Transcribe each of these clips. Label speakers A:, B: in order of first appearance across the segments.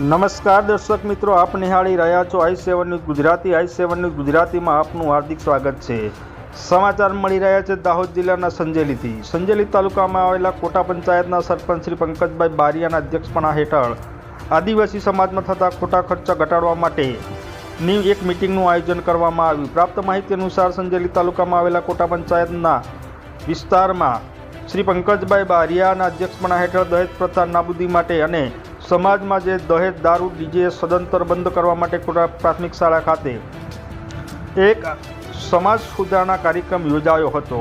A: નમસ્કાર દર્શક મિત્રો, આપ નિહાળી રહ્યા છો i7 news Gujarati. i7 news ગુજરાતીમાં આપનું હાર્દિક સ્વાગત છે। સમાચાર મળી રહ્યા છે દાહોદ જિલ્લાના સંજેલીથી। સંજેલી તાલુકામાં આવેલા કોટા પંચાયતના સરપંચ શ્રી પંકજભાઈ બારિયાના અધ્યક્ષપણા હેઠળ આદિવાસી સમાજમાં થતા ખોટા ખર્ચા ઘટાડવા માટેની એક મિટિંગનું આયોજન કરવામાં આવ્યું। પ્રાપ્ત માહિતી અનુસાર સંજેલી તાલુકામાં આવેલા કોટા પંચાયતના વિસ્તારમાં શ્રી પંકજભાઈ બારિયાના અધ્યક્ષપણા હેઠળ દહેજ પ્રથા નાબૂદી માટે અને સમાજમાં જે દહેજ દારૂ ડીજે સદંતર બંધ કરવા માટે કોટા પ્રાથમિક શાળા ખાતે એક સમાજ સુધારણા કાર્યક્રમ યોજાયો હતો,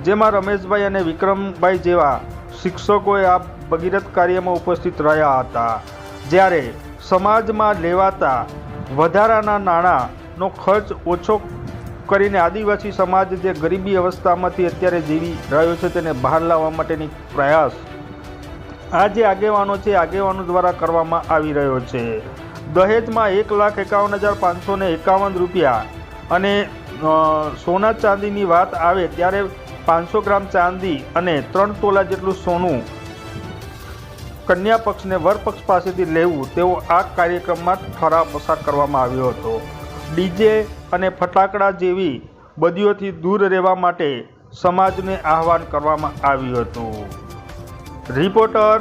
A: જેમાં રમેશભાઈ અને વિક્રમભાઈ જેવા શિક્ષકોએ આ ભગીરથ કાર્યમાં ઉપસ્થિત રહ્યા હતા। જ્યારે સમાજમાં લેવાતા વધારાના નાણાંનો ખર્ચ ઓછો કરીને આદિવાસી સમાજ જે ગરીબી અવસ્થામાંથી અત્યારે જીવી રહ્યો છે તેને બહાર લાવવા માટેની પ્રયાસ આ જે આગેવાનો છે આગેવાનો દ્વારા કરવામાં આવી રહ્યો છે। દહેજમાં 1,51,551 રૂપિયા અને સોના ચાંદીની વાત આવે ત્યારે 500 ગ્રામ ચાંદી અને 3 તોલા જેટલું સોનું કન્યા પક્ષને વર પક્ષ પાસેથી લેવું તેવો આ કાર્યક્રમમાં ઠરાવ પસાર કરવામાં આવ્યો હતો। ડીજે અને ફટાકડા જેવી બદીઓથી દૂર રહેવા માટે સમાજને આહવાન કરવામાં આવ્યું હતું। રિપોર્ટર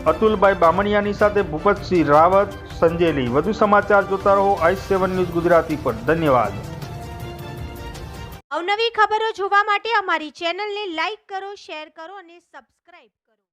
A: અતુલભાઈ બામણિયાની સાથે ભૂપતસિંહ રાવત, સંજેલી। વધુ સમાચાર જોતા રહો i7 ન્યૂઝ ગુજરાતી પર। ધન્યવાદ।
B: અવનવી ખબરો જોવા માટે અમારી ચેનલને લાઈક કરો, શેર કરો અને સબસ્ક્રાઇબ કરો।